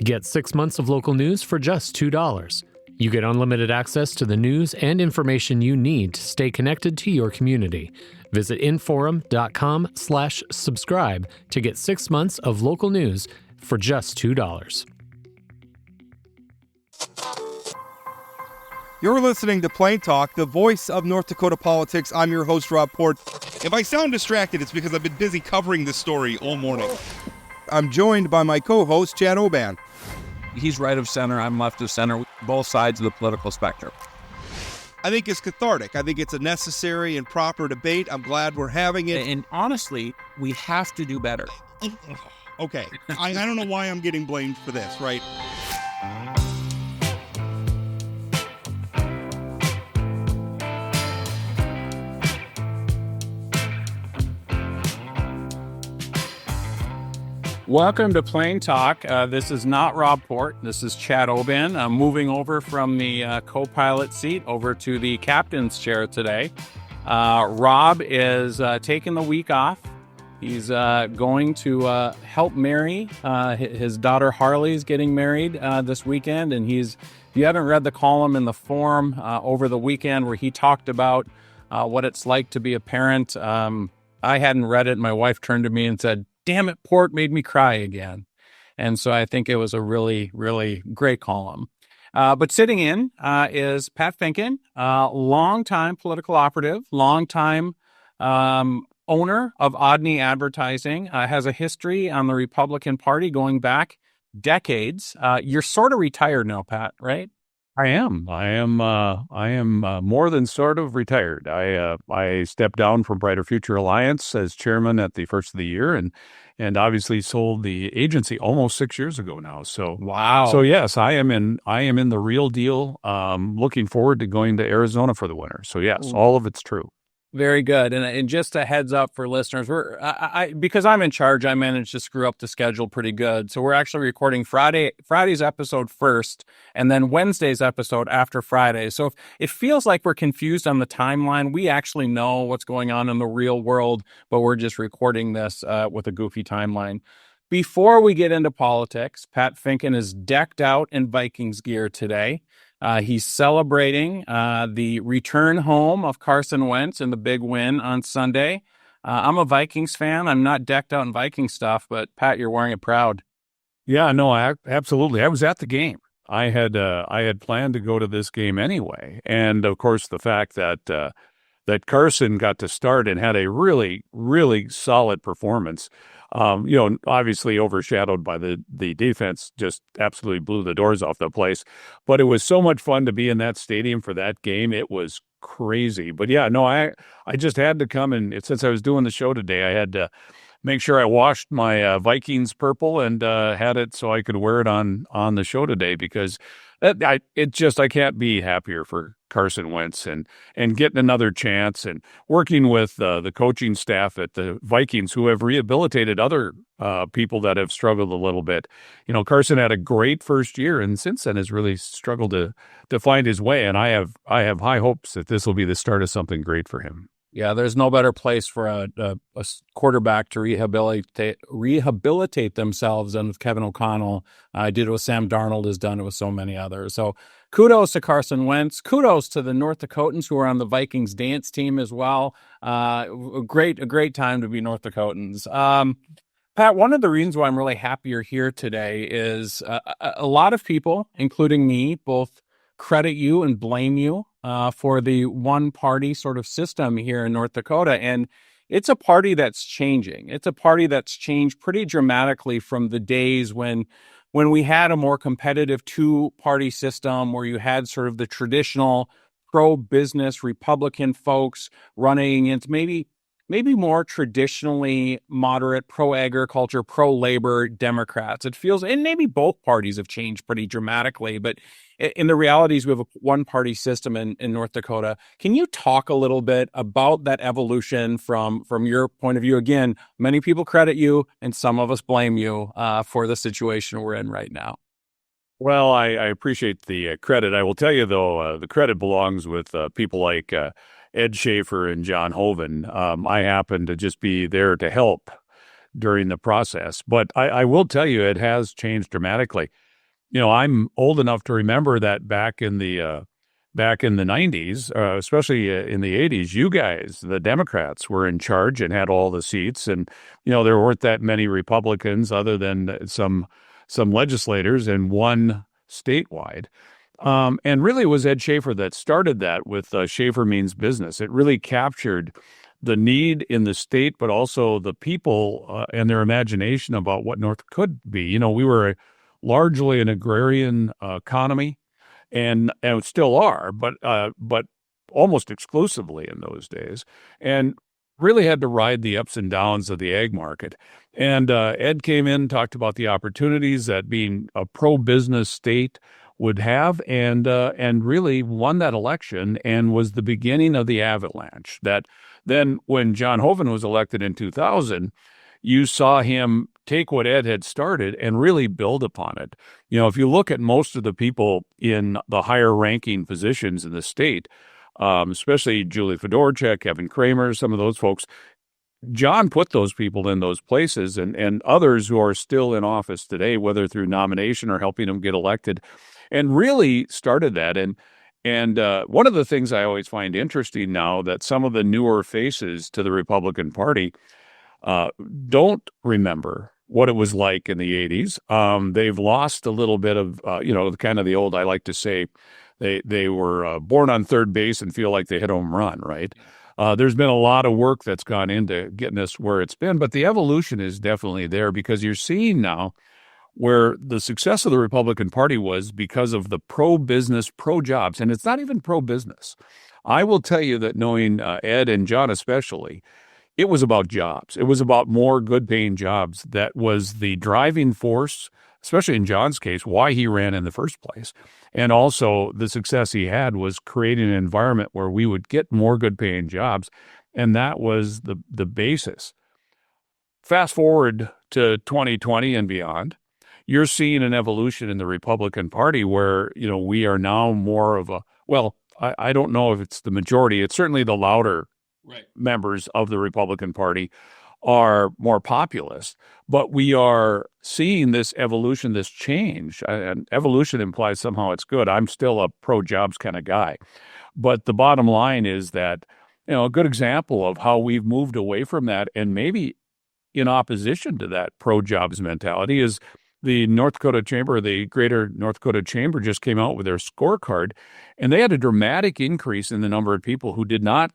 Get 6 months of local news for just $2. You get unlimited access to the news and information you need to stay connected to your community. Visit inforum.com/subscribe to get 6 months of local news for just $2. You're listening to Plain Talk, the voice of North Dakota politics. I'm your host, Rob Port. If I sound distracted, it's because I've been busy covering this story all morning. I'm joined by my co-host, Chad Oban. He's right of center, I'm left of center, both sides of the political spectrum. I think it's cathartic. I think it's a necessary and proper debate. I'm glad we're having it. And honestly, we have to do better. Okay, I don't know why I'm getting blamed for this, right? Welcome to Plain Talk. This is not Rob Port. This is Chad Oban. I'm moving over from the co-pilot seat over to the captain's chair today. Rob is taking the week off. He's going to help marry. His daughter Harley's getting married this weekend. And if you haven't read the column in the Forum over the weekend where he talked about what it's like to be a parent, I hadn't read it. And my wife turned to me and said, "Damn it, Port made me cry again." And so I think it was a really, really great column. But sitting in is Pat Finken, longtime political operative, longtime owner of Odney Advertising, has a history on the Republican Party going back decades. You're sort of retired now, Pat, right? I am more than sort of retired. I stepped down from Brighter Future Alliance as chairman at the first of the year, and obviously sold the agency almost 6 years ago now. So wow. So yes, I am in the real deal. Looking forward to going to Arizona for the winter. So yes, all of it's true. Very good. And just a heads up for listeners, because I'm in charge, I managed to screw up the schedule pretty good. So we're actually recording Friday's episode first, and then Wednesday's episode after Friday. So if it feels like we're confused on the timeline, we actually know what's going on in the real world, but we're just recording this with a goofy timeline. Before we get into politics, Pat Finken is decked out in Vikings gear today. He's celebrating the return home of Carson Wentz and the big win on Sunday. I'm a Vikings fan. I'm not decked out in Viking stuff, but Pat, you're wearing it proud. Yeah, no, absolutely. I was at the game. I had planned to go to this game anyway, and of course the fact that Carson got to start and had a really, really solid performance. Obviously overshadowed by the defense, just absolutely blew the doors off the place. But it was so much fun to be in that stadium for that game. It was crazy. But yeah, no, I just had to come, and since I was doing the show today, I had to make sure I washed my Vikings purple and had it so I could wear it on the show today, because I can't be happier for Carson Wentz and getting another chance and working with the coaching staff at the Vikings, who have rehabilitated other people that have struggled a little bit. Carson had a great first year, and since then has really struggled to find his way. And I have high hopes that this will be the start of something great for him. Yeah, there's no better place for a quarterback to rehabilitate themselves than with Kevin O'Connell. Did what Sam Darnold has done with so many others. So kudos to Carson Wentz. Kudos to the North Dakotans who are on the Vikings dance team as well. A great time to be North Dakotans. Pat, one of the reasons why I'm really happy you're here today is a lot of people, including me, both credit you and blame you for the one-party sort of system here in North Dakota. And it's a party that's changing. It's a party that's changed pretty dramatically from the days when we had a more competitive two-party system where you had sort of the traditional pro-business Republican folks running against maybe more traditionally moderate pro-agriculture, pro-labor Democrats. It feels, and maybe both parties have changed pretty dramatically, but in the realities, we have a one-party system in North Dakota. Can you talk a little bit about that evolution from your point of view? Again, many people credit you, and some of us blame you for the situation we're in right now. Well, I appreciate the credit. I will tell you, though, the credit belongs with people like Ed Schaefer and John Hoven. I happen to just be there to help during the process. But I will tell you, it has changed dramatically. I'm old enough to remember that back in the 90s, especially in the 80s, you guys, the Democrats, were in charge and had all the seats, and there weren't that many Republicans other than some legislators and one statewide. And really, it was Ed Schaefer that started that with Schaefer Means Business. It really captured the need in the state, but also the people and their imagination about what North could be. We were largely an agrarian economy, and still are, but almost exclusively in those days, and really had to ride the ups and downs of the ag market. And Ed came in and talked about the opportunities that being a pro-business state would have, and really won that election, and was the beginning of the avalanche. That then, when John Hoeven was elected in 2000, you saw him take what Ed had started and really build upon it. If you look at most of the people in the higher ranking positions in the state, especially Julie Fedorchak, Kevin Kramer, some of those folks, John put those people in those places, and others who are still in office today, whether through nomination or helping them get elected, and really started that. And one of the things I always find interesting now, that some of the newer faces to the Republican Party don't remember what it was like in the 80s. They've lost a little bit of, kind of the old, I like to say, they were born on third base and feel like they hit a home run, right? There's been a lot of work that's gone into getting us where it's been, but the evolution is definitely there, because you're seeing now where the success of the Republican Party was because of the pro-business, pro-jobs, and it's not even pro-business. I will tell you that, knowing Ed and John especially, it was about jobs. It was about more good-paying jobs. That was the driving force, especially in John's case, why he ran in the first place. And also the success he had was creating an environment where we would get more good-paying jobs, and that was the basis. Fast forward to 2020 and beyond, you're seeing an evolution in the Republican Party where, we are now more of I don't know if it's the majority. It's certainly the louder members of the Republican Party are more populist, but we are seeing this evolution, this change. And evolution implies somehow it's good. I'm still a pro-jobs kind of guy. But the bottom line is that, a good example of how we've moved away from that, and maybe in opposition to that pro-jobs mentality, is the North Dakota Chamber, the Greater North Dakota Chamber, just came out with their scorecard, and they had a dramatic increase in the number of people who did not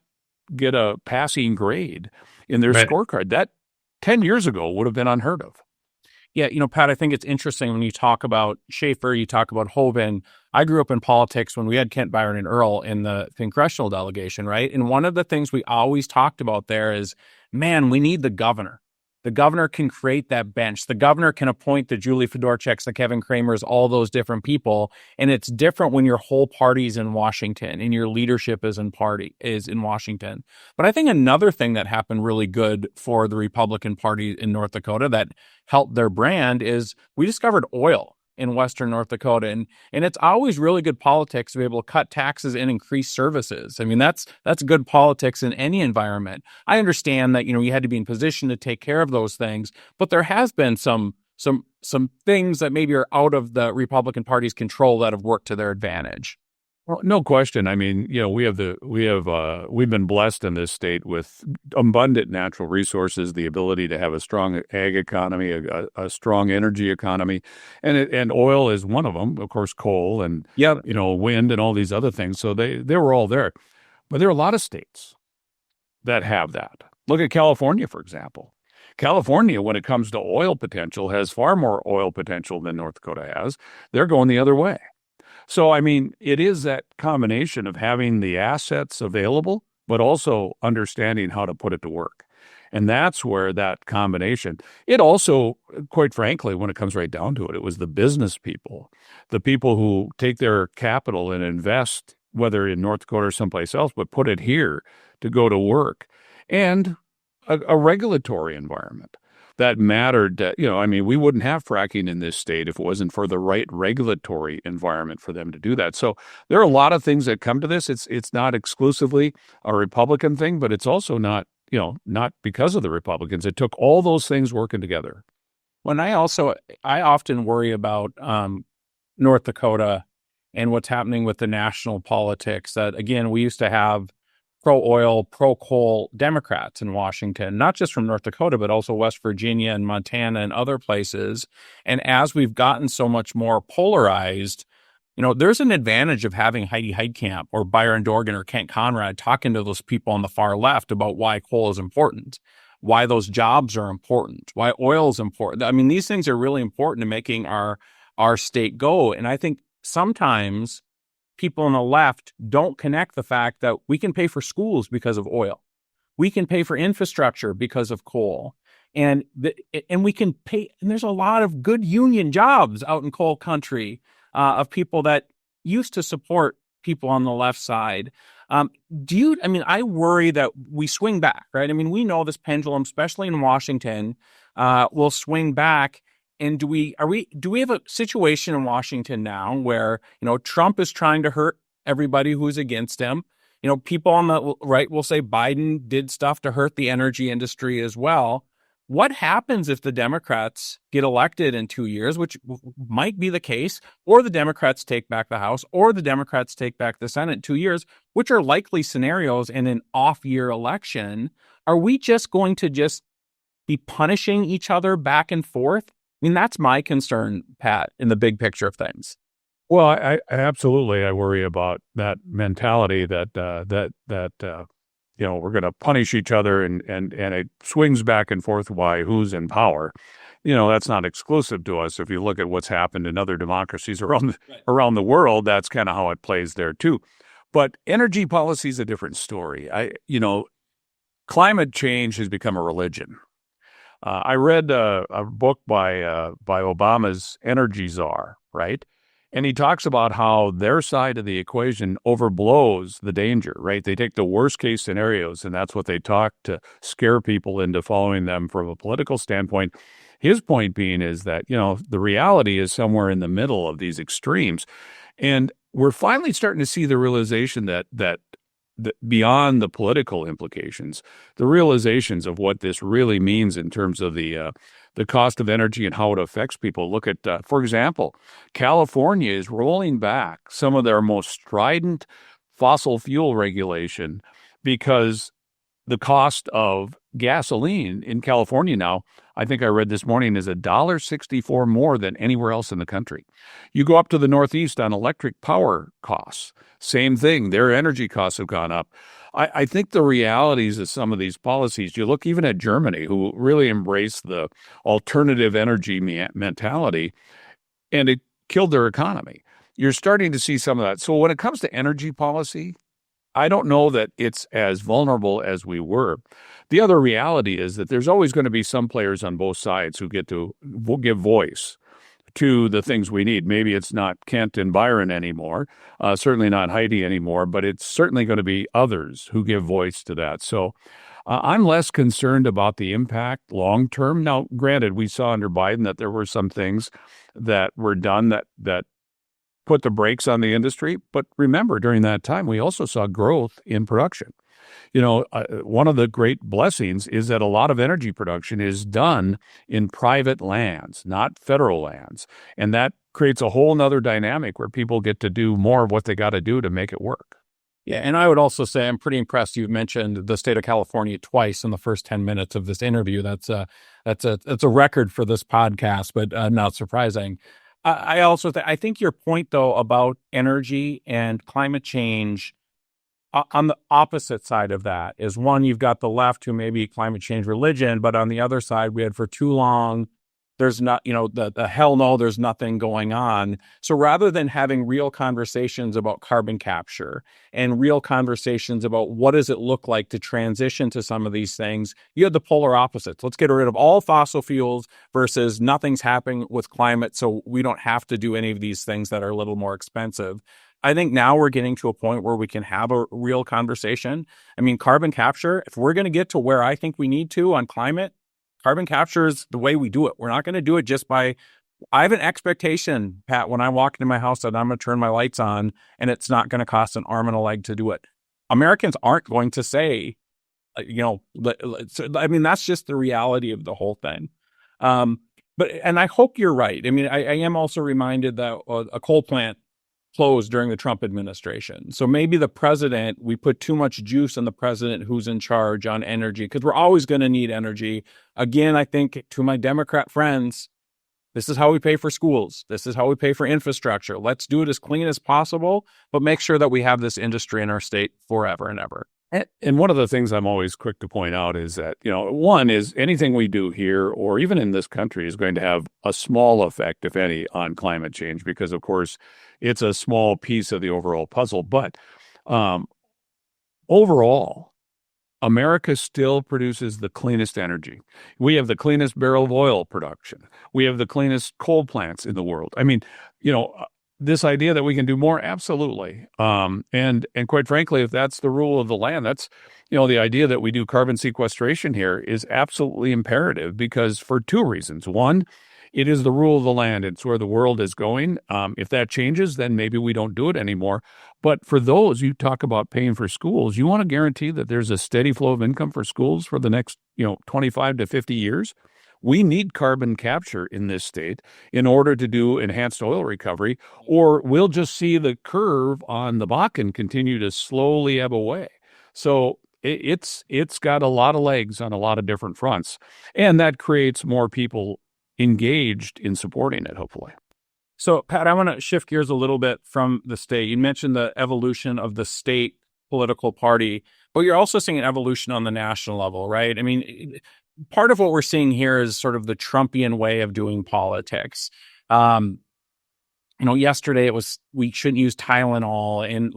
get a passing grade in their scorecard. That 10 years ago would have been unheard of. Yeah, Pat, I think it's interesting when you talk about Schaefer, you talk about Hoeven. I grew up in politics when we had Kent, Byron, and Earl in the congressional delegation, right? And one of the things we always talked about there is, man, we need the governor. The governor can create that bench. The governor can appoint the Julie Fedorchaks, the Kevin Kramers, all those different people. And it's different when your whole party's in Washington and your leadership is in Washington. But I think another thing that happened really good for the Republican Party in North Dakota that helped their brand is we discovered oil in Western North Dakota. And it's always really good politics to be able to cut taxes and increase services. I mean, that's good politics in any environment. I understand that, you had to be in position to take care of those things, but there has been some things that maybe are out of the Republican Party's control that have worked to their advantage. Well, no question. I mean, we've been blessed in this state with abundant natural resources, the ability to have a strong ag economy, a strong energy economy, and oil is one of them. Of course, coal and wind and all these other things. So they were all there, but there are a lot of states that have that. Look at California, for example. California, when it comes to oil potential, has far more oil potential than North Dakota has. They're going the other way. So, I mean, it is that combination of having the assets available, but also understanding how to put it to work. And that's where that combination, it also, quite frankly, when it comes right down to it, it was the business people, the people who take their capital and invest, whether in North Dakota or someplace else, but put it here to go to work, and a regulatory environment that mattered. We wouldn't have fracking in this state if it wasn't for the right regulatory environment for them to do that. So there are a lot of things that come to this. It's not exclusively a Republican thing, but it's also not because of the Republicans. It took all those things working together. When I often worry about North Dakota and what's happening with the national politics, that, again, we used to have pro-oil, pro-coal Democrats in Washington, not just from North Dakota, but also West Virginia and Montana and other places. And as we've gotten so much more polarized, there's an advantage of having Heidi Heitkamp or Byron Dorgan or Kent Conrad talking to those people on the far left about why coal is important, why those jobs are important, why oil is important. I mean, these things are really important to making our state go. And I think sometimes people on the left don't connect the fact that we can pay for schools because of oil. We can pay for infrastructure because of coal. And we can pay, and there's a lot of good union jobs out in coal country of people that used to support people on the left side. I worry that we swing back, right? I mean, we know this pendulum, especially in Washington, will swing back. And do we have a situation in Washington now where, Trump is trying to hurt everybody who's against him? People on the right will say Biden did stuff to hurt the energy industry as well. What happens if the Democrats get elected in 2 years, which might be the case, or the Democrats take back the House, or the Democrats take back the Senate in 2 years, which are likely scenarios in an off-year election? Are we just going to just be punishing each other back and forth? I mean, that's my concern, Pat, in the big picture of things. Well, I absolutely, I worry about that mentality that we're going to punish each other and it swings back and forth why who's in power. That's not exclusive to us. If you look at what's happened in other democracies around the world, that's kind of how it plays there too. But energy policy is a different story. Climate change has become a religion. I read a book by Obama's energy czar, right? And he talks about how their side of the equation overblows the danger, right? They take the worst case scenarios, and that's what they talk to scare people into following them from a political standpoint. His point being is that, the reality is somewhere in the middle of these extremes. And we're finally starting to see the realization that beyond the political implications, the realizations of what this really means in terms of the cost of energy and how it affects people. Look at, for example, California is rolling back some of their most strident fossil fuel regulation because the cost of gasoline in California now, I think I read this morning, is $1.64 more than anywhere else in the country. You go up to the Northeast on electric power costs, same thing. Their energy costs have gone up. I think the realities of some of these policies, you look even at Germany, who really embraced the alternative energy mentality, and it killed their economy. You're starting to see some of that. So when it comes to energy policy, I don't know that it's as vulnerable as we were. The other reality is that there's always going to be some players on both sides who get to give voice to the things we need. Maybe it's not Kent and Byron anymore, certainly not Heidi anymore, but it's certainly going to be others who give voice to that. So I'm less concerned about the impact long term. Now, granted, we saw under Biden that there were some things that were done that put the brakes on the industry. But remember, during that time, we also saw growth in production. One of the great blessings is that a lot of energy production is done in private lands, not federal lands. And that creates a whole nother dynamic where people get to do more of what they got to do to make it work. Yeah, and I would also say I'm pretty impressed. You've mentioned the state of California twice in the first 10 minutes of this interview. That's a record for this podcast, but not surprising. I think your point, though, about energy and climate change on the opposite side of that is, one, you've got the left who may be climate change religion, but on the other side, we had for too long, there's not, the hell no, there's nothing going on. So rather than having real conversations about carbon capture and real conversations about what does it look like to transition to some of these things, you had the polar opposites. Let's get rid of all fossil fuels versus nothing's happening with climate, so we don't have to do any of these things that are a little more expensive. I think now we're getting to a point where we can have a real conversation. I mean, carbon capture, if we're going to get to where I think we need to on climate, carbon capture is the way we do it. We're not going to do it just by, I have an expectation, Pat, when I walk into my house that I'm going to turn my lights on and it's not going to cost an arm and a leg to do it. Americans aren't going to say, that's just the reality of the whole thing. and I hope you're right. I mean, I am also reminded that a coal plant closed during the Trump administration. So maybe we put too much juice on the president who's in charge on energy, because we're always going to need energy. Again, I think to my Democrat friends, this is how we pay for schools. This is how we pay for infrastructure. Let's do it as clean as possible, but make sure that we have this industry in our state forever and ever. And one of the things I'm always quick to point out is that, one is anything we do here or even in this country is going to have a small effect, if any, on climate change, because, of course, it's a small piece of the overall puzzle. But overall, America still produces the cleanest energy. We have the cleanest barrel of oil production. We have the cleanest coal plants in the world. I mean, this idea that we can do more, absolutely. And quite frankly, if that's the rule of the land, that's, the idea that we do carbon sequestration here is absolutely imperative, because for two reasons. One, it is the rule of the land. It's where the world is going. If that changes, then maybe we don't do it anymore. But for those, you talk about paying for schools, you want to guarantee that there's a steady flow of income for schools for the next, 25 to 50 years. We need carbon capture in this state in order to do enhanced oil recovery, or we'll just see the curve on the Bakken continue to slowly ebb away. So it's got a lot of legs on a lot of different fronts, and that creates more people engaged in supporting it, hopefully. So, Pat, I want to shift gears a little bit from the state. You mentioned the evolution of the state political party, but you're also seeing an evolution on the national level, right? I mean, part of what we're seeing here is sort of the Trumpian way of doing politics. Yesterday it was, we shouldn't use Tylenol, and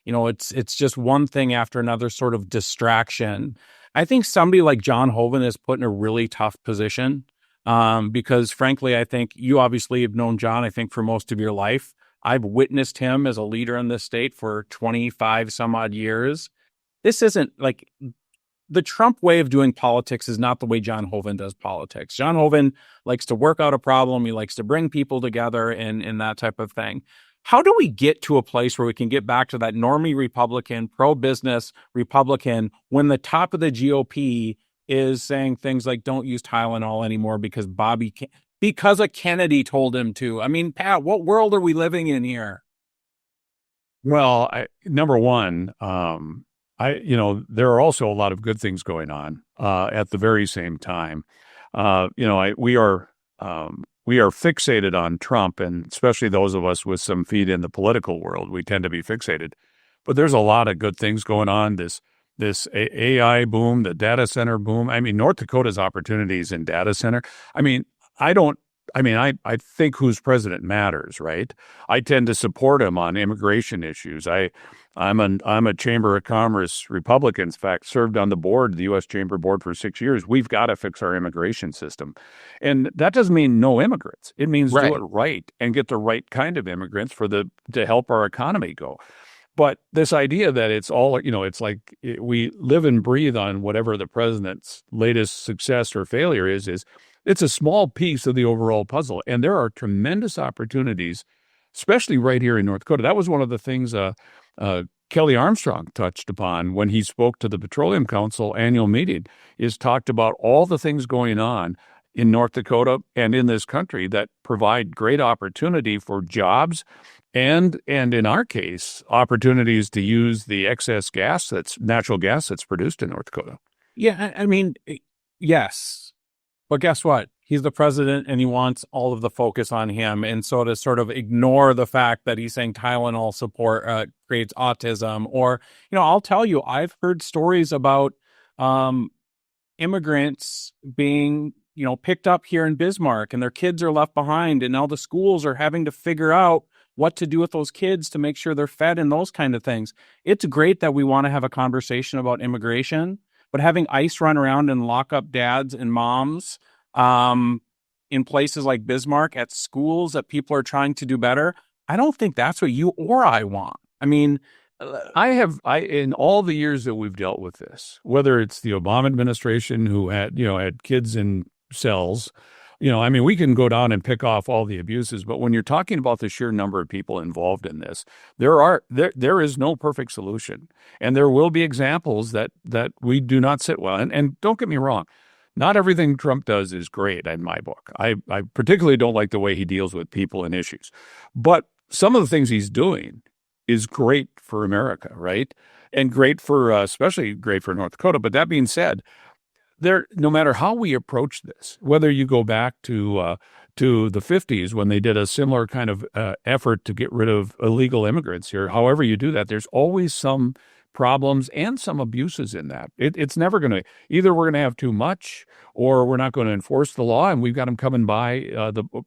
it's just one thing after another sort of distraction. I think somebody like John Hoeven is put in a really tough position, because frankly, I think you obviously have known John, I think, for most of your life. I've witnessed him as a leader in this state for 25 some odd years. This isn't like the Trump way of doing politics is not the way John Hoeven does politics. John Hoeven likes to work out a problem. He likes to bring people together and that type of thing. How do we get to a place where we can get back to that normie Republican, pro-business Republican, when the top of the GOP is saying things like, don't use Tylenol anymore because because a Kennedy told him to? I mean, Pat, what world are we living in here? Well, number one, there are also a lot of good things going on at the very same time. We are fixated on Trump, and especially those of us with some feet in the political world, we tend to be fixated. But there's a lot of good things going on. This AI boom, the data center boom. I mean, North Dakota's opportunities in data center. I think who's president matters, right? I tend to support him on immigration issues. I'm a Chamber of Commerce Republican. In fact, served on the board, the U.S. Chamber Board, for 6 years. We've got to fix our immigration system. And that doesn't mean no immigrants. It means do it right and get the right kind of immigrants to help our economy go. But this idea that it's all, it's like we live and breathe on whatever the president's latest success or failure is it's a small piece of the overall puzzle. And there are tremendous opportunities, especially right here in North Dakota. That was one of the things Kelly Armstrong touched upon when he spoke to the Petroleum Council annual meeting, is talked about all the things going on in North Dakota and in this country that provide great opportunity for jobs and in our case, opportunities to use the excess natural gas that's produced in North Dakota. Yeah, I mean, yes. But guess what? He's the president and he wants all of the focus on him. And so to sort of ignore the fact that he's saying Tylenol support creates autism, or, I'll tell you, I've heard stories about immigrants being, picked up here in Bismarck and their kids are left behind. And now the schools are having to figure out what to do with those kids to make sure they're fed and those kind of things. It's great that we want to have a conversation about immigration, but having ICE run around and lock up dads and moms in places like Bismarck at schools that people are trying to do better, I don't think that's what you or I want. I mean, in all the years that we've dealt with this, whether it's the Obama administration who had kids in cells, we can go down and pick off all the abuses, but when you're talking about the sheer number of people involved in this, there is no perfect solution. And there will be examples that we do not sit well. And don't get me wrong, not everything Trump does is great in my book. I particularly don't like the way he deals with people and issues. But some of the things he's doing is great for America, right? And great for, especially great for North Dakota. But that being said, no matter how we approach this, whether you go back to the 50s when they did a similar kind of effort to get rid of illegal immigrants here, however you do that, there's always some problems and some abuses in that. It's never going to, either we're going to have too much or we're not going to enforce the law, and we've got them coming by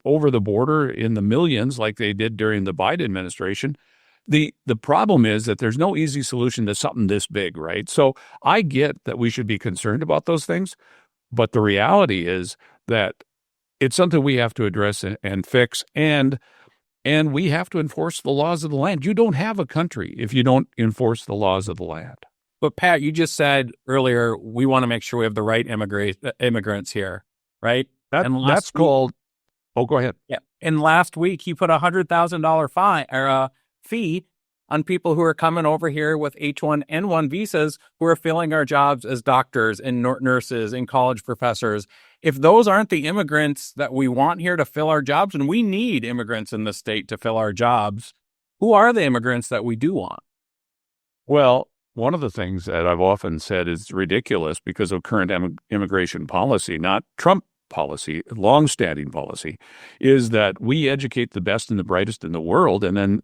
over the border in the millions like they did during the Biden administration. The problem is that there's no easy solution to something this big, right? So I get that we should be concerned about those things, but the reality is that it's something we have to address and fix, and we have to enforce the laws of the land. You don't have a country if you don't enforce the laws of the land. But Pat, you just said earlier, we want to make sure we have the right immigrants here, right? That's called, oh, go ahead. Yeah. And last week, he put $100,000 fine or fee on people who are coming over here with H-1N1 visas who are filling our jobs as doctors and nurses and college professors. If those aren't the immigrants that we want here to fill our jobs, and we need immigrants in the state to fill our jobs, who are the immigrants that we do want? Well, one of the things that I've often said is ridiculous because of current immigration policy, not Trump policy, longstanding policy, is that we educate the best and the brightest in the world and then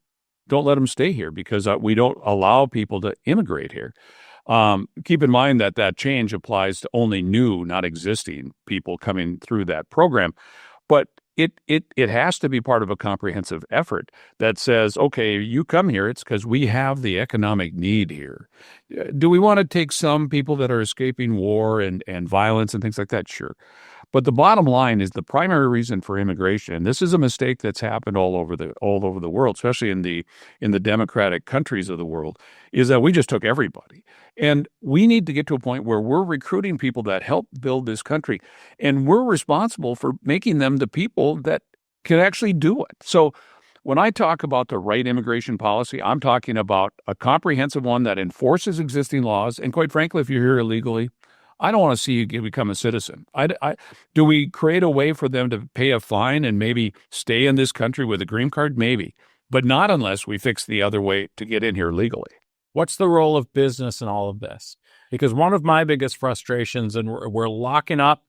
don't let them stay here because we don't allow people to immigrate here. Keep in mind that change applies to only new, not existing people coming through that program. But it has to be part of a comprehensive effort that says, okay, you come here, it's because we have the economic need here. Do we want to take some people that are escaping war and violence and things like that? Sure. But the bottom line is the primary reason for immigration, and this is a mistake that's happened all over the world, especially in the democratic countries of the world, is that we just took everybody. And we need to get to a point where we're recruiting people that help build this country, and we're responsible for making them the people that can actually do it. So when I talk about the right immigration policy, I'm talking about a comprehensive one that enforces existing laws. And quite frankly, if you're here illegally, I don't want to see you become a citizen. Do we create a way for them to pay a fine and maybe stay in this country with a green card? Maybe, but not unless we fix the other way to get in here legally. What's the role of business in all of this? Because one of my biggest frustrations, and we're locking up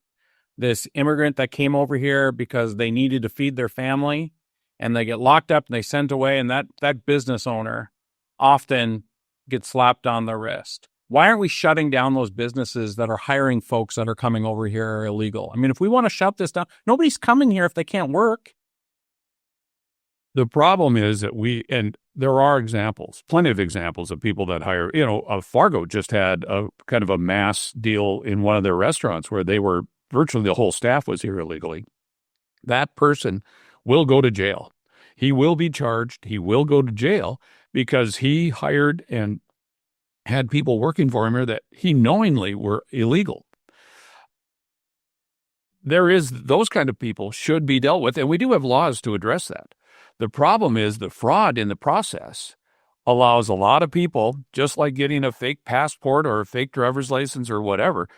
this immigrant that came over here because they needed to feed their family, and they get locked up and they sent away, and that business owner often gets slapped on the wrist. Why aren't we shutting down those businesses that are hiring folks that are coming over here are illegal? I mean, if we want to shut this down, nobody's coming here if they can't work. The problem is that and there are examples, plenty of examples of people that hire, Fargo just had a kind of a mass deal in one of their restaurants where virtually the whole staff was here illegally. That person will go to jail. He will be charged. He will go to jail because he hired and had people working for him here that he knowingly were illegal. Those kind of people should be dealt with, and we do have laws to address that. The problem is the fraud in the process allows a lot of people, just like getting a fake passport or a fake driver's license or whatever.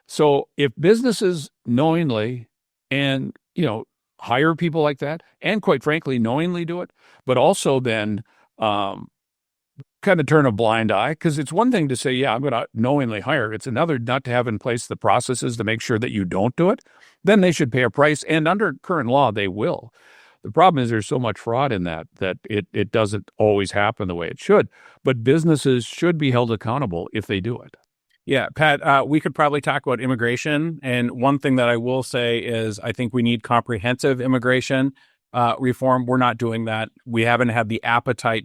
So if businesses knowingly and, hire people like that, and quite frankly, knowingly do it, but also then kind of turn a blind eye, because it's one thing to say, yeah, I'm going to knowingly hire. It's another not to have in place the processes to make sure that you don't do it. Then they should pay a price. And under current law, they will. The problem is there's so much fraud in that it doesn't always happen the way it should. But businesses should be held accountable if they do it. Yeah, Pat, we could probably talk about immigration. And one thing that I will say is I think we need comprehensive immigration reform. We're not doing that. We haven't had the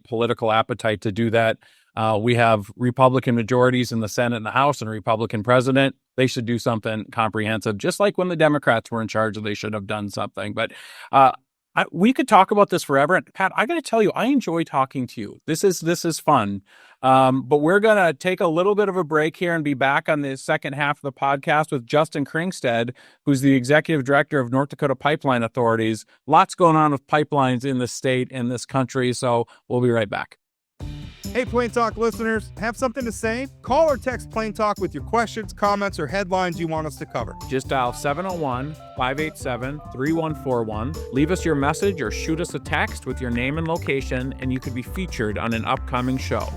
political appetite to do that. We have Republican majorities in the Senate and the House and a Republican president. They should do something comprehensive, just like when the Democrats were in charge, they should have done something. But we could talk about this forever. And Pat, I got to tell you, I enjoy talking to you. This is fun. But we're going to take a little bit of a break here and be back on the second half of the podcast with Justin Kringstad, who's the executive director of North Dakota Pipeline Authorities. Lots going on with pipelines in the state and this country. So we'll be right back. Hey, Plain Talk listeners, have something to say? Call or text Plain Talk with your questions, comments, or headlines you want us to cover. Just dial 701-587-3141. Leave us your message or shoot us a text with your name and location, and you could be featured on an upcoming show.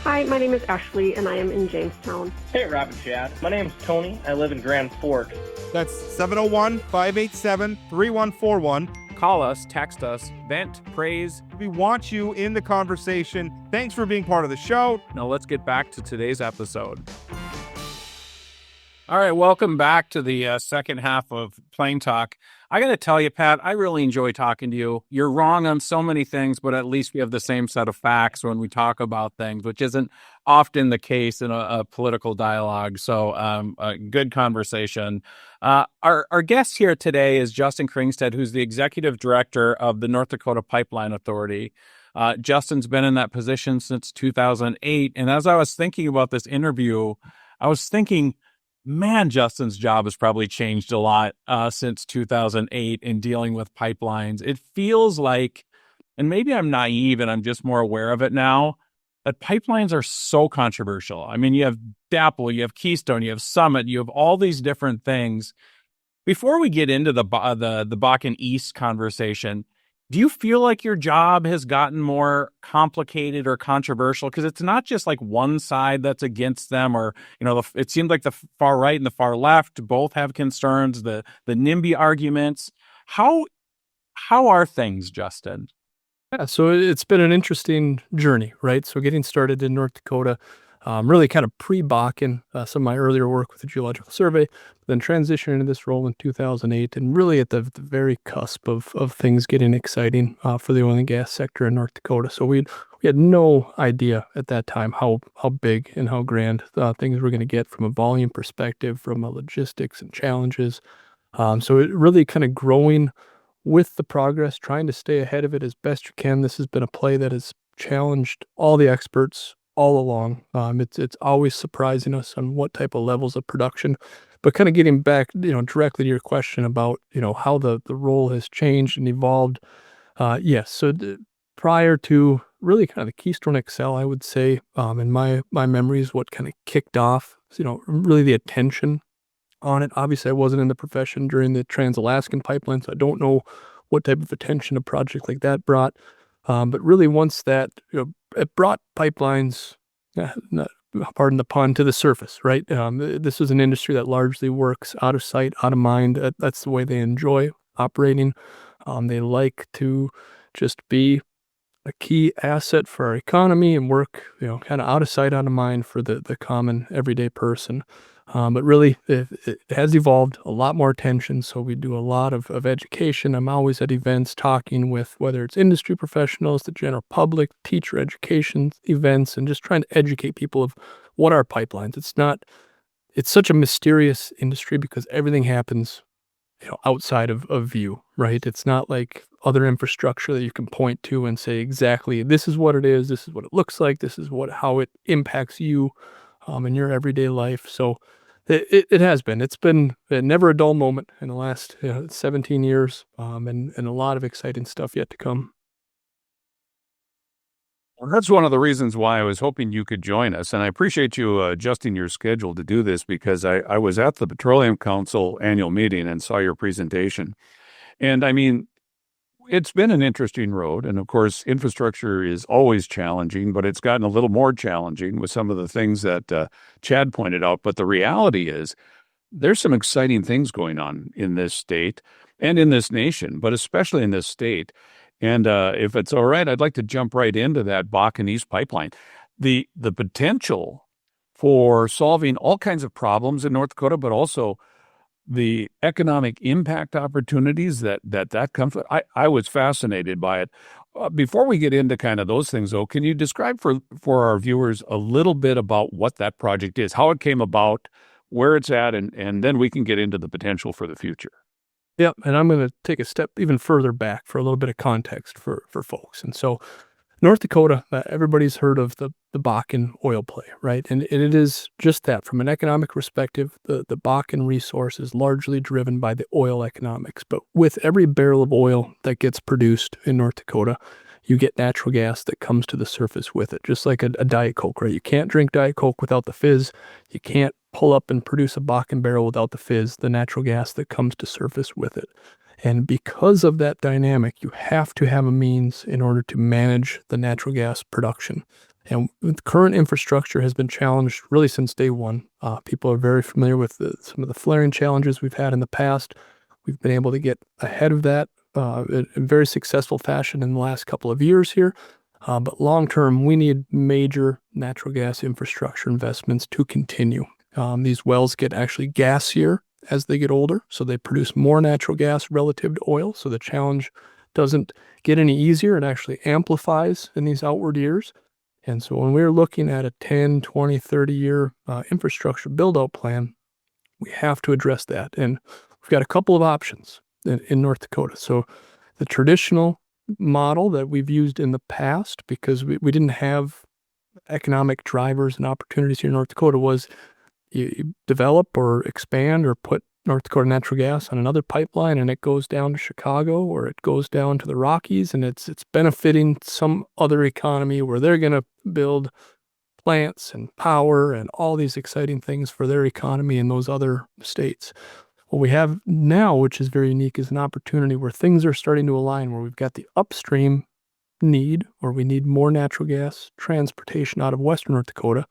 Hi, my name is Ashley, and I am in Jamestown. Hey, Rob and Chad. My name's Tony. I live in Grand Forks. That's 701-587-3141. Call us, text us, vent, praise. We want you in the conversation. Thanks for being part of the show. Now let's get back to today's episode. All right, welcome back to the second half of Plain Talk. I got to tell you, Pat, I really enjoy talking to you. You're wrong on so many things, but at least we have the same set of facts when we talk about things, which isn't often the case in a political dialogue. So a good conversation. Our guest here today is Justin Kringstad, who's the executive director of the North Dakota Pipeline Authority. Justin's been in that position since 2008. And as I was thinking about this interview, I was thinking, man, Justin's job has probably changed a lot since 2008 in dealing with pipelines. It feels like, and maybe I'm naive and I'm just more aware of it now, that pipelines are so controversial. I mean, you have DAPL, you have Keystone, you have Summit, you have all these different things. Before we get into the Bakken East conversation, do you feel like your job has gotten more complicated or controversial? Because it's not just like one side that's against them, or, you know, it seems like the far right and the far left both have concerns, the NIMBY arguments. How are things, Justin? Yeah, so it's been an interesting journey, right? So getting started in North Dakota, really kind of pre-Bakken, some of my earlier work with the Geological Survey, then transitioning into this role in 2008, and really at the very cusp of things getting exciting for the oil and gas sector in North Dakota. So we had no idea at that time how big and how grand things were going to get from a volume perspective, from a logistics and challenges. So it really kind of growing with the progress, trying to stay ahead of it as best you can. This has been a play that has challenged all the experts all along. It's always surprising us on what type of levels of production, but kind of getting back, directly to your question about, how the role has changed and evolved. Yes. So prior to really kind of the Keystone XL, I would say, in my memories, what kind of kicked off, really the attention on it. Obviously, I wasn't in the profession during the Trans-Alaskan pipeline, so I don't know what type of attention a project like that brought. But really, once that, it brought pipelines, pardon the pun, to the surface, right? This is an industry that largely works out of sight, out of mind. That's the way they enjoy operating. They like to just be a key asset for our economy and work, kind of out of sight, out of mind for the common everyday person. But really, it has evolved, a lot more attention. So we do a lot of education. I'm always at events talking with, whether it's industry professionals, the general public, teacher education events, and just trying to educate people of what are pipelines. It's such a mysterious industry because everything happens, outside of view, right? It's not like other infrastructure that you can point to and say exactly, this is what it is, this is what it looks like, this is how it impacts you in your everyday life. So it has been. It's been never a dull moment in the last 17 years, and a lot of exciting stuff yet to come. Well, that's one of the reasons why I was hoping you could join us, and I appreciate you adjusting your schedule to do this, because I was at the Petroleum Council annual meeting and saw your presentation. And I mean, it's been an interesting road, and of course, infrastructure is always challenging, but it's gotten a little more challenging with some of the things that Chad pointed out. But the reality is, there's some exciting things going on in this state and in this nation, but especially in this state. And if it's all right, I'd like to jump right into that Bakken East pipeline. The potential for solving all kinds of problems in North Dakota, but also the economic impact opportunities that comes with. I was fascinated by it. Before we get into kind of those things, though, can you describe for our viewers a little bit about what that project is, how it came about, where it's at, and then we can get into the potential for the future? Yeah, and I'm going to take a step even further back for a little bit of context for folks. And so North Dakota, everybody's heard of the Bakken oil play, right? And it is just that. From an economic perspective, the Bakken resource is largely driven by the oil economics. But with every barrel of oil that gets produced in North Dakota, you get natural gas that comes to the surface with it, just like a Diet Coke, right? You can't drink Diet Coke without the fizz. You can't pull up and produce a Bakken barrel without the fizz, the natural gas that comes to surface with it. And because of that dynamic, you have to have a means in order to manage the natural gas production. And the current infrastructure has been challenged really since day one. People are very familiar with some of the flaring challenges we've had in the past. We've been able to get ahead of that in very successful fashion in the last couple of years here. But long term, we need major natural gas infrastructure investments to continue. These wells get actually gassier as they get older, so they produce more natural gas relative to oil. So the challenge doesn't get any easier. It actually amplifies in these outward years. And so when we're looking at a 10, 20, 30-year infrastructure build-out plan, we have to address that. And we've got a couple of options in North Dakota. So the traditional model that we've used in the past, because we didn't have economic drivers and opportunities here in North Dakota, was you develop or expand or put North Dakota natural gas on another pipeline and it goes down to Chicago or it goes down to the Rockies, and it's benefiting some other economy where they're going to build plants and power and all these exciting things for their economy in those other states. What we have now, which is very unique, is an opportunity where things are starting to align, where we've got the upstream need, or we need more natural gas transportation out of Western North Dakota.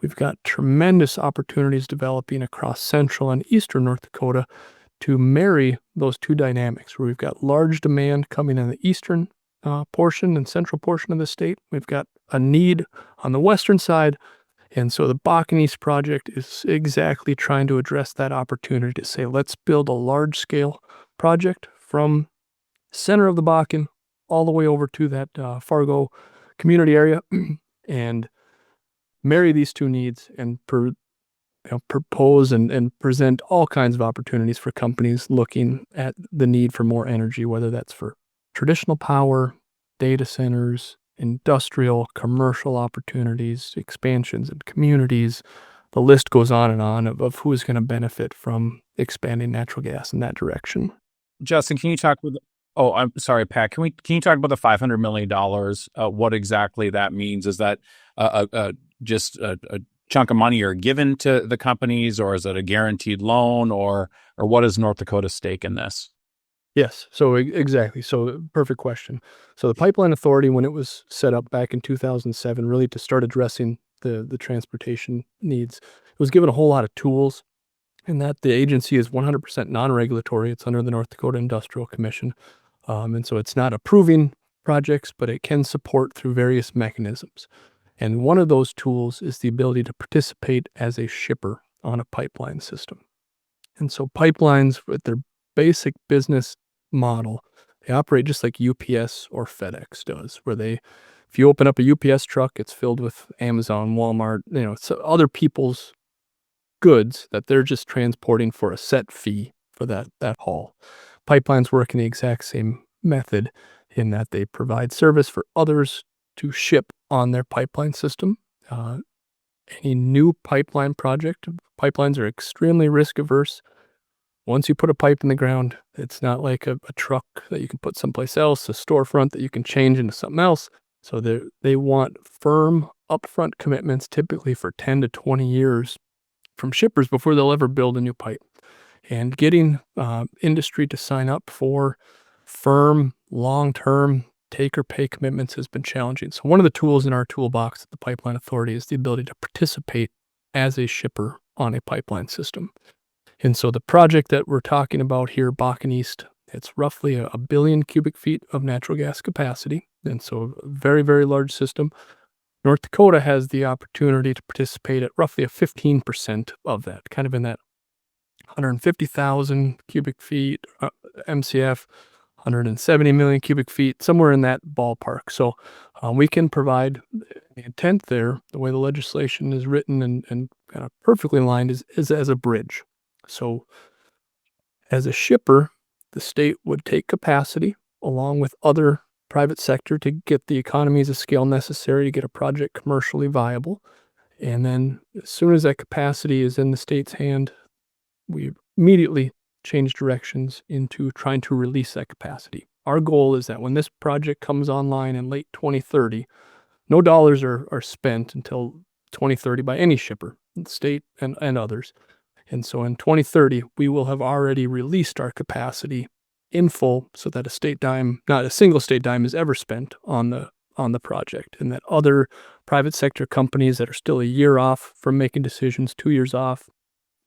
We've got tremendous opportunities developing across central and eastern North Dakota to marry those two dynamics, where we've got large demand coming in the eastern portion and central portion of the state. We've got a need on the western side. And so the Bakken East project is exactly trying to address that opportunity to say, let's build a large-scale project from center of the Bakken all the way over to that Fargo community area and marry these two needs and propose and present all kinds of opportunities for companies looking at the need for more energy, whether that's for traditional power, data centers, industrial, commercial opportunities, expansions in communities. The list goes on of who is going to benefit from expanding natural gas in that direction. Justin, can you talk with? Oh, I'm sorry, Pat. Can you talk about the $500 million? What exactly that means? Is that just a chunk of money you're given to the companies, or is it a guaranteed loan, or what is North Dakota's stake in this? Yes, so exactly. So perfect question. So the Pipeline Authority, when it was set up back in 2007, really to start addressing the transportation needs, it was given a whole lot of tools, and that the agency is 100% non-regulatory. It's under the North Dakota Industrial Commission. And so it's not approving projects, but it can support through various mechanisms. And one of those tools is the ability to participate as a shipper on a pipeline system. And so pipelines, with their basic business model, they operate just like UPS or FedEx does, where if you open up a UPS truck, it's filled with Amazon, Walmart, it's other people's goods that they're just transporting for a set fee for that haul. Pipelines work in the exact same method in that they provide service for others to ship on their pipeline system. Any new pipeline project, pipelines are extremely risk averse. Once you put a pipe in the ground, it's not like a truck that you can put someplace else, a storefront that you can change into something else. So they want firm upfront commitments, typically for 10 to 20 years from shippers before they'll ever build a new pipe. And getting industry to sign up for firm, long-term take-or-pay commitments has been challenging. So one of the tools in our toolbox at the Pipeline Authority is the ability to participate as a shipper on a pipeline system. And so the project that we're talking about here, Bakken East, it's roughly a billion cubic feet of natural gas capacity. And so a very, very large system. North Dakota has the opportunity to participate at roughly a 15% of that, kind of in that 150,000 cubic feet, MCF, 170 million cubic feet, somewhere in that ballpark. So we can provide the intent there, the way the legislation is written and kind of perfectly aligned, is as a bridge. So as a shipper, the state would take capacity along with other private sector to get the economies of scale necessary to get a project commercially viable. And then as soon as that capacity is in the state's hand, we immediately change directions into trying to release that capacity. Our goal is that when this project comes online in late 2030, no dollars are spent until 2030 by any shipper, the state and others. And so in 2030, we will have already released our capacity in full so that not a single state dime is ever spent on the project, and that other private sector companies that are still a year off from making decisions, 2 years off,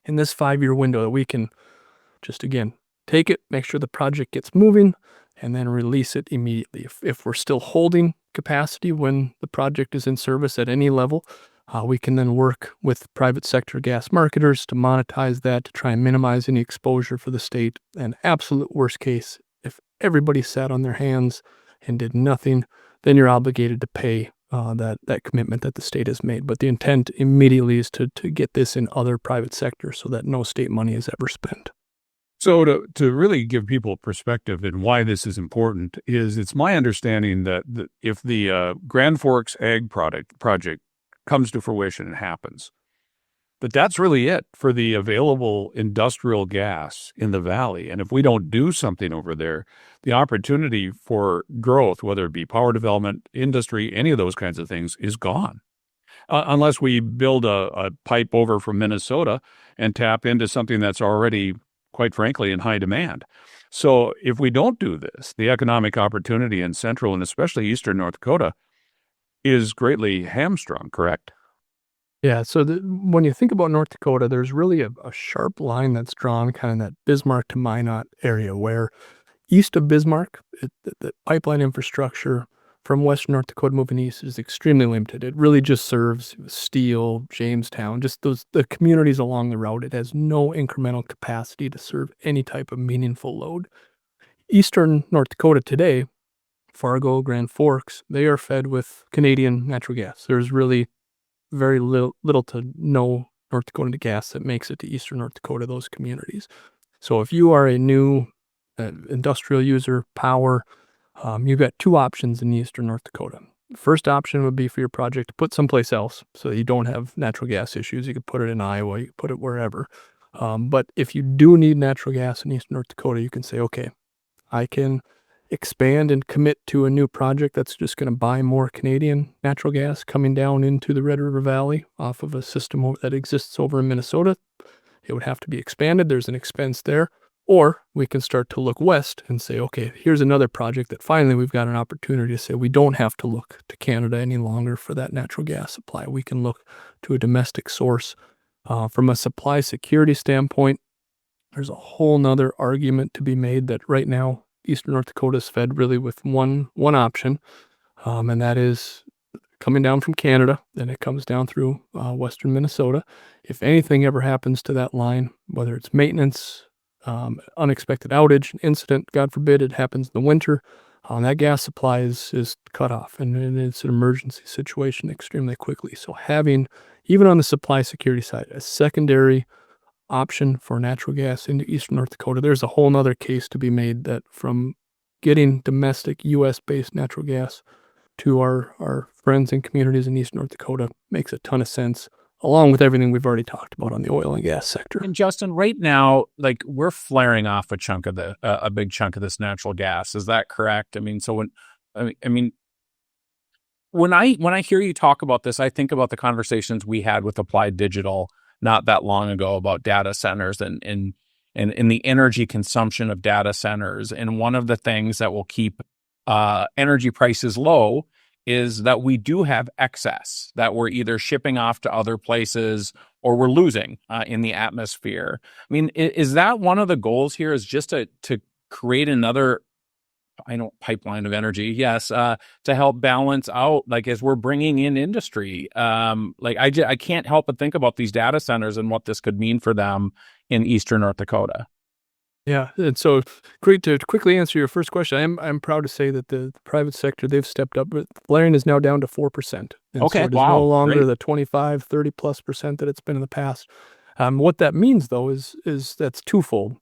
in this 5-year window, that we can just, again, take it, make sure the project gets moving, and then release it immediately. If we're still holding capacity when the project is in service at any level, we can then work with private sector gas marketers to monetize that, to try and minimize any exposure for the state. And absolute worst case, if everybody sat on their hands and did nothing, then you're obligated to pay that commitment that the state has made. But the intent immediately is to get this in other private sectors so that no state money is ever spent. So to really give people perspective in why this is important is it's my understanding that if the Grand Forks Ag project comes to fruition and happens, that's really it for the available industrial gas in the valley. And if we don't do something over there, the opportunity for growth, whether it be power development, industry, any of those kinds of things, is gone. Unless we build a pipe over from Minnesota and tap into something that's already, quite frankly, in high demand. So if we don't do this, the economic opportunity in central and especially eastern North Dakota is greatly hamstrung, correct? Yeah, so when you think about North Dakota, there's really a sharp line that's drawn kind of in that Bismarck to Minot area, where east of Bismarck, the pipeline infrastructure from western North Dakota moving east is extremely limited. It really just serves Steele, Jamestown, just the communities along the route. It has no incremental capacity to serve any type of meaningful load. Eastern North Dakota today, Fargo, Grand Forks, they are fed with Canadian natural gas. There's really very little to no North Dakota gas that makes it to eastern North Dakota, those communities. So if you are a new industrial user, power, you've got two options in eastern North Dakota. The first option would be for your project to put someplace else so that you don't have natural gas issues. You could put it in Iowa, you could put it wherever. But if you do need natural gas in eastern North Dakota, you can say, okay, I can expand and commit to a new project that's just going to buy more Canadian natural gas coming down into the Red River Valley off of a system that exists over in Minnesota. It would have to be expanded. There's an expense there. Or we can start to look west and say, okay, here's another project that finally we've got an opportunity to say we don't have to look to Canada any longer for that natural gas supply. We can look to a domestic source. From a supply security standpoint, there's a whole nother argument to be made that right now eastern North Dakota is fed really with one option, and that is coming down from Canada, and it comes down through western Minnesota. If anything ever happens to that line, whether it's maintenance, unexpected outage, incident, God forbid it happens in the winter, that gas supply is cut off, and it's an emergency situation extremely quickly. So having, even on the supply security side, a secondary option for natural gas into eastern North Dakota, there's a whole nother case to be made that from getting domestic U.S.-based natural gas to our friends and communities in eastern North Dakota makes a ton of sense, along with everything we've already talked about on the oil and gas sector. And Justin, right now, like we're flaring off a big chunk of this natural gas. Is that correct? I mean, so when I hear you talk about this, I think about the conversations we had with Applied Digital not that long ago about data centers and the energy consumption of data centers. And one of the things that will keep energy prices low is that we do have excess that we're either shipping off to other places or we're losing in the atmosphere. I mean, is that one of the goals here, is just to create another pipeline of energy, yes, to help balance out, like, as we're bringing in industry. I can't help but think about these data centers and what this could mean for them in eastern North Dakota. Yeah, and so to quickly answer your first question, I'm proud to say that the private sector, they've stepped up. Flaring is now down to 4%. And okay, so it is wow, no longer great. the 25, 30+% that it's been in the past. What that means, though, is that's twofold.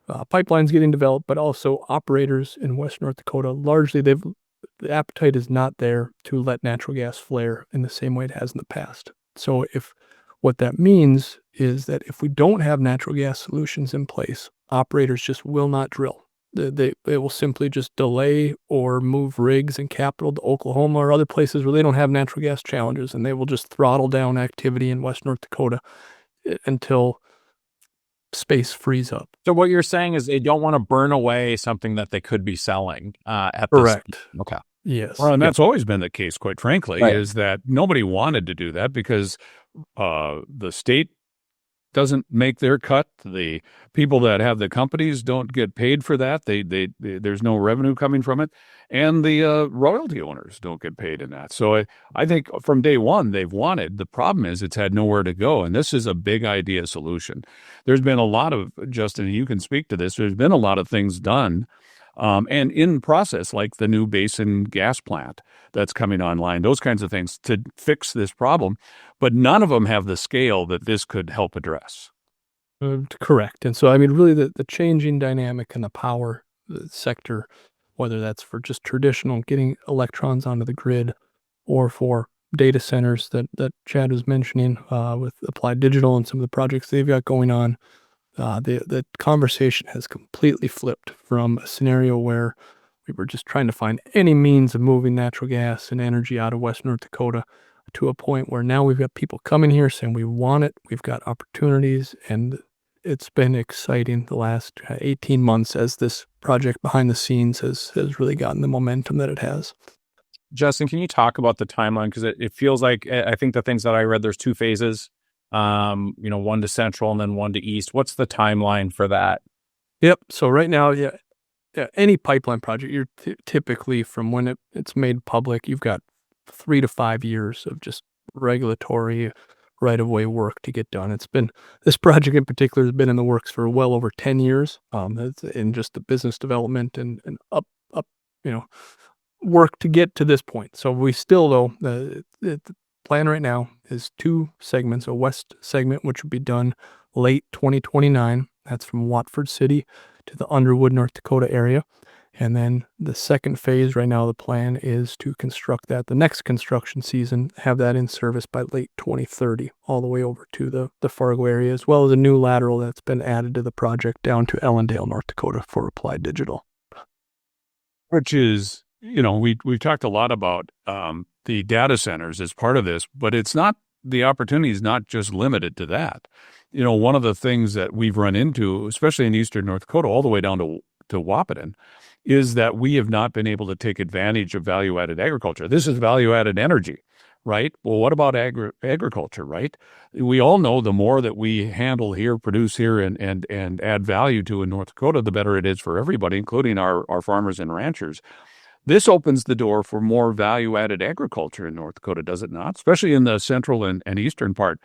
Pipelines getting developed, but also operators in West North Dakota, largely the appetite is not there to let natural gas flare in the same way it has in the past. So what that means is that if we don't have natural gas solutions in place, operators just will not drill. They will simply just delay or move rigs and capital to Oklahoma or other places where they don't have natural gas challenges, and they will just throttle down activity in West North Dakota until space frees up. So what you're saying is they don't want to burn away something that they could be selling at Correct. this. Okay. Yes. Well, and that's always been the case, quite frankly, Right. is that nobody wanted to do that because the state doesn't make their cut. The people that have the companies don't get paid for that. There's no revenue coming from it, and the royalty owners don't get paid in that. So I think from day one they've wanted. The problem is it's had nowhere to go, and this is a big idea solution. There's been a lot of, Justin, you can speak to this. There's been a lot of things done. And in process, like the new Basin gas plant that's coming online, those kinds of things to fix this problem, but none of them have the scale that this could help address. Correct. And so, I mean, really the changing dynamic in the power sector, whether that's for just traditional getting electrons onto the grid or for data centers that Chad was mentioning with Applied Digital and some of the projects they've got going on, the conversation has completely flipped from a scenario where we were just trying to find any means of moving natural gas and energy out of West North Dakota to a point where now we've got people coming here saying we want it, we've got opportunities, and it's been exciting the last 18 months as this project behind the scenes has really gotten the momentum that it has. Justin, can you talk about the timeline? Because it feels like, I think the things that I read, there's 2 phases. One to central and then one to east. What's the timeline for that? Yep. So right now, any pipeline project, you're typically from when it's made public, you've got 3 to 5 years of just regulatory right-of-way work to get done. This project in particular has been in the works for well over 10 years. It's in just the business development and up, work to get to this point. So we still, though, the plan right now is 2 segments, a west segment, which would be done late 2029. That's from Watford City to the Underwood, North Dakota area. And then the second phase right now, the plan is to construct that the next construction season, have that in service by late 2030, all the way over to the Fargo area, as well as a new lateral that's been added to the project down to Ellendale, North Dakota for Applied Digital. Which is, we've talked a lot about the data centers as part of this, but the opportunity is not just limited to that. One of the things that we've run into, especially in eastern North Dakota, all the way down to Wahpeton, is that we have not been able to take advantage of value-added agriculture. This is value-added energy, right? Well, what about agriculture, right? We all know the more that we handle here, produce here, and add value to in North Dakota, the better it is for everybody, including our farmers and ranchers. This opens the door for more value-added agriculture in North Dakota, does it not? Especially in the central and eastern part.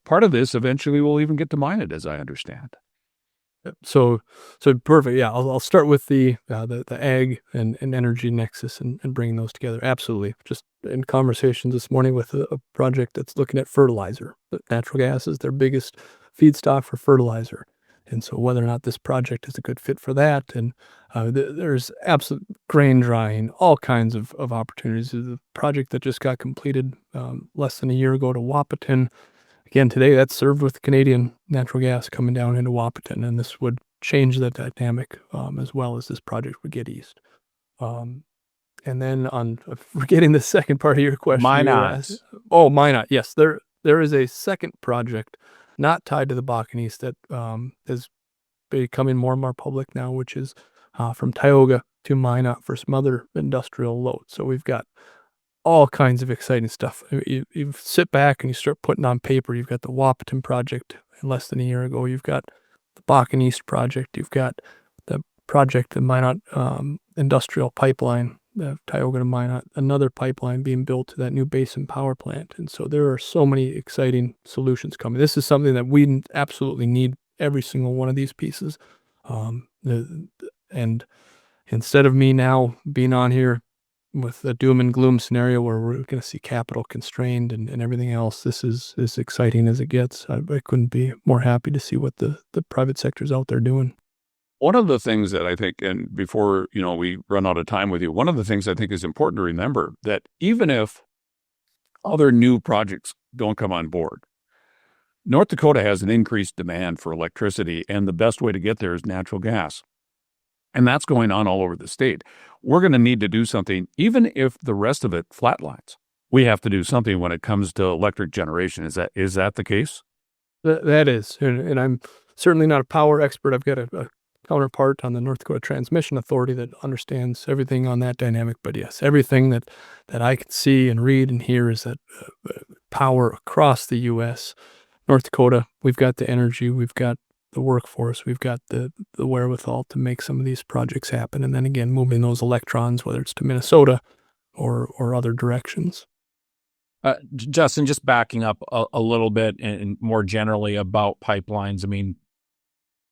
Part of this eventually will even get to mine it, as I understand. So perfect. Yeah, I'll start with the ag and energy nexus and bringing those together. Absolutely. Just in conversations this morning with a project that's looking at fertilizer. Natural gas is their biggest feedstock for fertilizer. And so whether or not this project is a good fit for that, and there's absolute grain drying, all kinds of opportunities. The project that just got completed less than a year ago to Wahpeton, again, today that's served with Canadian natural gas coming down into Wahpeton, and this would change that dynamic as well as this project would get east. And then on forgetting the second part of your question. Minot. Minot. Yes, there is a second project not tied to the Bakken East that is becoming more and more public now, which is from Tioga to Minot for some other industrial loads. So we've got all kinds of exciting stuff. You sit back and you start putting on paper. You've got the Wahpeton project less than a year ago. You've got the Bakken East project. You've got the project, the Minot industrial pipeline, the Tioga to Minot, another pipeline being built to that new Basin power plant. And so there are so many exciting solutions coming. This is something that we absolutely need, every single one of these pieces. And instead of me now being on here with a doom and gloom scenario where we're going to see capital constrained and everything else, this is as exciting as it gets. I couldn't be more happy to see what the private sector's out there doing. One of the things that I think, and before we run out of time with you, one of the things I think is important to remember that even if other new projects don't come on board, North Dakota has an increased demand for electricity, and the best way to get there is natural gas. And that's going on all over the state. We're going to need to do something, even if the rest of it flatlines. We have to do something when it comes to electric generation. Is that the case? That is, and I'm certainly not a power expert. I've got a counterpart on the North Dakota Transmission Authority that understands everything on that dynamic. But yes, everything that I can see and read and hear is that power across the U.S., North Dakota, we've got the energy, we've got the workforce, we've got the wherewithal to make some of these projects happen. And then again, moving those electrons, whether it's to Minnesota or other directions. Justin, just backing up a little bit and more generally about pipelines. I mean,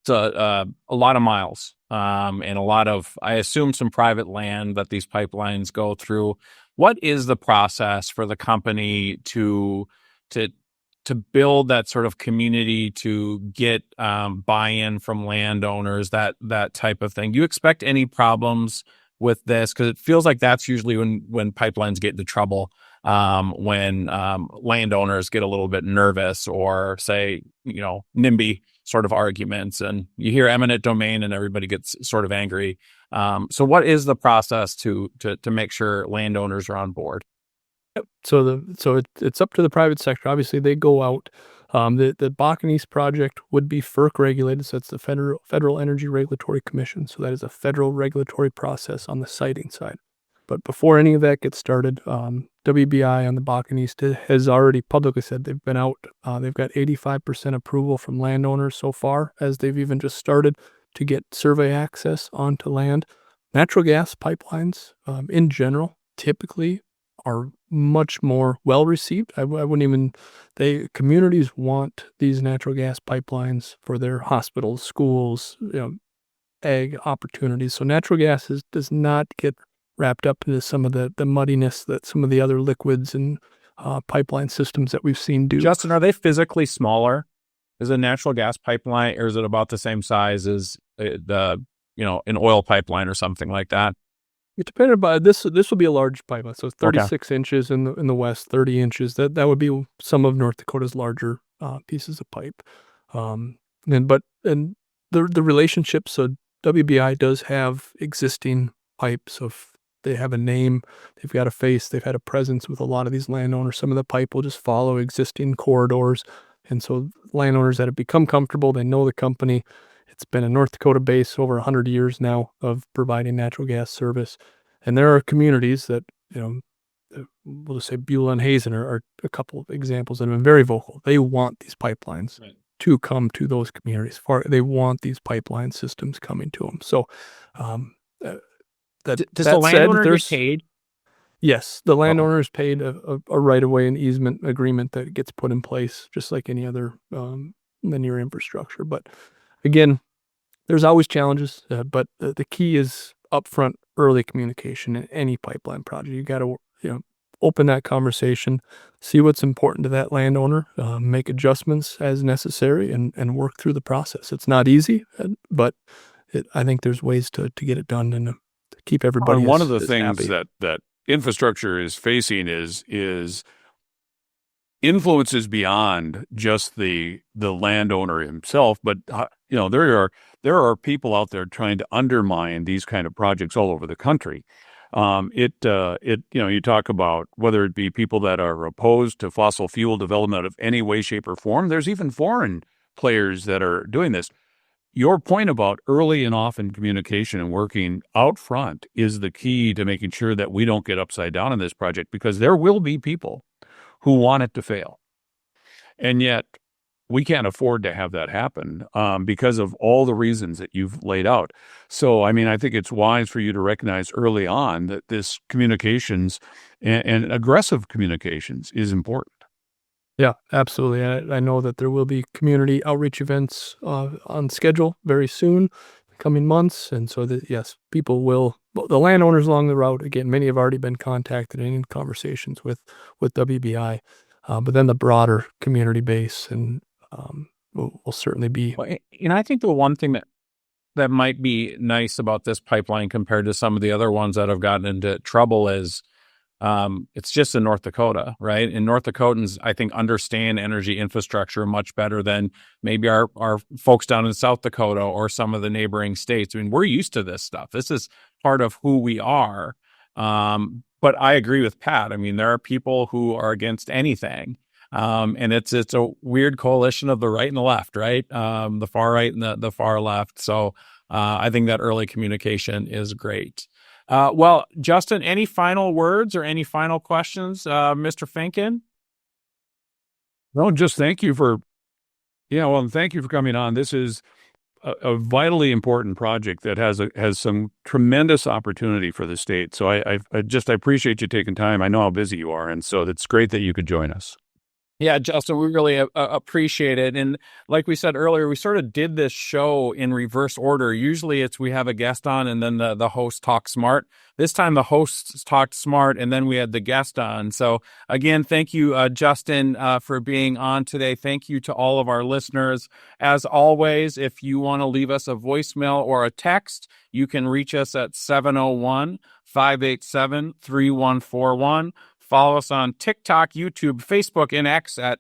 it's a lot of miles and a lot of, I assume, some private land that these pipelines go through. What is the process for the company to build that sort of community, to get buy-in from landowners, that type of thing? Do you expect any problems with this? Because it feels like that's usually when pipelines get into trouble, when landowners get a little bit nervous or say, NIMBY sort of arguments, and you hear eminent domain and everybody gets sort of angry. So what is the process to make sure landowners are on board? Yep. So it's up to the private sector. Obviously, they go out. The Bakken East project would be FERC regulated, so it's the Federal Energy Regulatory Commission. So that is a federal regulatory process on the siting side. But before any of that gets started, WBI on the Bakken East has already publicly said they've been out. They've got 85% approval from landowners so far, as they've even just started to get survey access onto land. Natural gas pipelines, in general, typically are much more well received. I wouldn't even. Communities want these natural gas pipelines for their hospitals, schools, ag opportunities. So natural gas does not get wrapped up into some of the muddiness that some of the other liquids and pipeline systems that we've seen do. Justin, are they physically smaller? Is a natural gas pipeline, or is it about the same size as an oil pipeline or something like that? It depended by this. This will be a large pipeline, so 36 inches in the west, 30 inches. That would be some of North Dakota's larger pieces of pipe. And the relationship. So WBI does have existing pipes. So if they have a name, they've got a face, they've had a presence with a lot of these landowners. Some of the pipe will just follow existing corridors, and so landowners that have become comfortable, they know the company. It's been a North Dakota base over 100 years now of providing natural gas service. And there are communities that, we'll just say Beulah and Hazen are a couple of examples that have been very vocal. They want these pipelines to come to those communities. They want these pipeline systems coming to them. So does the landowner get paid? Yes, the landowner is paid a right-of-way and easement agreement that gets put in place, just like any other linear infrastructure. But again, there's always challenges, but the key is upfront early communication in any pipeline project. You got to open that conversation, see what's important to that landowner, make adjustments as necessary, and work through the process. It's not easy, but I think there's ways to get it done and to keep everybody one of the things happy. that infrastructure is facing is influences beyond just the landowner himself, but there are people out there trying to undermine these kind of projects all over the country. You talk about whether it be people that are opposed to fossil fuel development of any way, shape, or form. There's even foreign players that are doing this. Your point about early and often communication and working out front is the key to making sure that we don't get upside down in this project, because there will be people who want it to fail. And yet we can't afford to have that happen because of all the reasons that you've laid out. So, I think it's wise for you to recognize early on that this communications and aggressive communications is important. Yeah, absolutely. I know that there will be community outreach events on schedule very soon, coming months. And so yes, people will, the landowners along the route, again, many have already been contacted and in conversations with WBI, but then the broader community base and will certainly be. Well, I think the one thing that might be nice about this pipeline compared to some of the other ones that have gotten into trouble is It's just in North Dakota, right? And North Dakotans, I think, understand energy infrastructure much better than maybe our folks down in South Dakota or some of the neighboring states. I mean, we're used to this stuff. This is part of who we are. But I agree with Pat. I mean, there are people who are against anything. And it's a weird coalition of the right and the left, right? The far right and the far left. So I think that early communication is great. Well, Justin, any final words or any final questions, Mr. Finken? No, just thank you for coming on. This is a vitally important project that has some tremendous opportunity for the state. So I appreciate you taking time. I know how busy you are, and so it's great that you could join us. Yeah, Justin, we really appreciate it. And like we said earlier, we sort of did this show in reverse order. Usually we have a guest on and then the host talks smart. This time the host talked smart and then we had the guest on. So again, thank you, Justin, for being on today. Thank you to all of our listeners. As always, if you want to leave us a voicemail or a text, you can reach us at 701-587-3141. Follow us on TikTok, YouTube, Facebook, and X at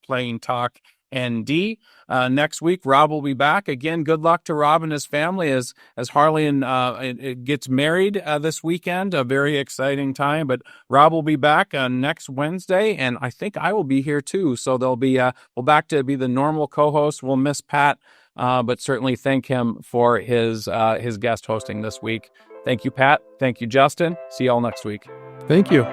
Plain Talk ND. Next week, Rob will be back. Again, good luck to Rob and his family as Harlan gets married this weekend. A very exciting time. But Rob will be back next Wednesday, and I think I will be here too. So they'll be we'll back to be the normal co-host. We'll miss Pat, but certainly thank him for his guest hosting this week. Thank you, Pat. Thank you, Justin. See y'all next week. Thank you.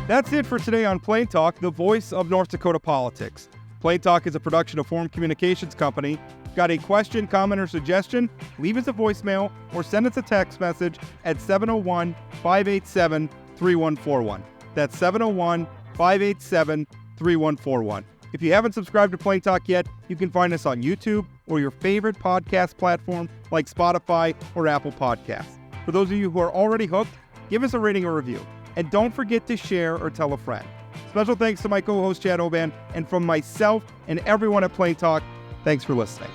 That's it for today on Plain Talk, the voice of North Dakota politics. Plain Talk is a production of Forum Communications Company. Got a question, comment, or suggestion? Leave us a voicemail or send us a text message at 701-587-3141. That's 701-587-3141. If you haven't subscribed to Plain Talk yet, you can find us on YouTube or your favorite podcast platform like Spotify or Apple Podcasts. For those of you who are already hooked, give us a rating or review. And don't forget to share or tell a friend. Special thanks to my co-host, Chad Oban, and from myself and everyone at Plain Talk, thanks for listening.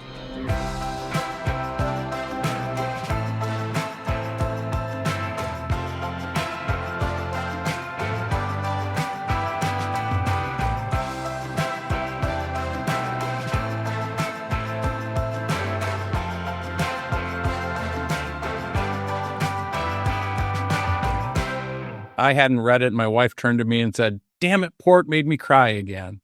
I hadn't read it. My wife turned to me and said, "Damn it, Port made me cry again."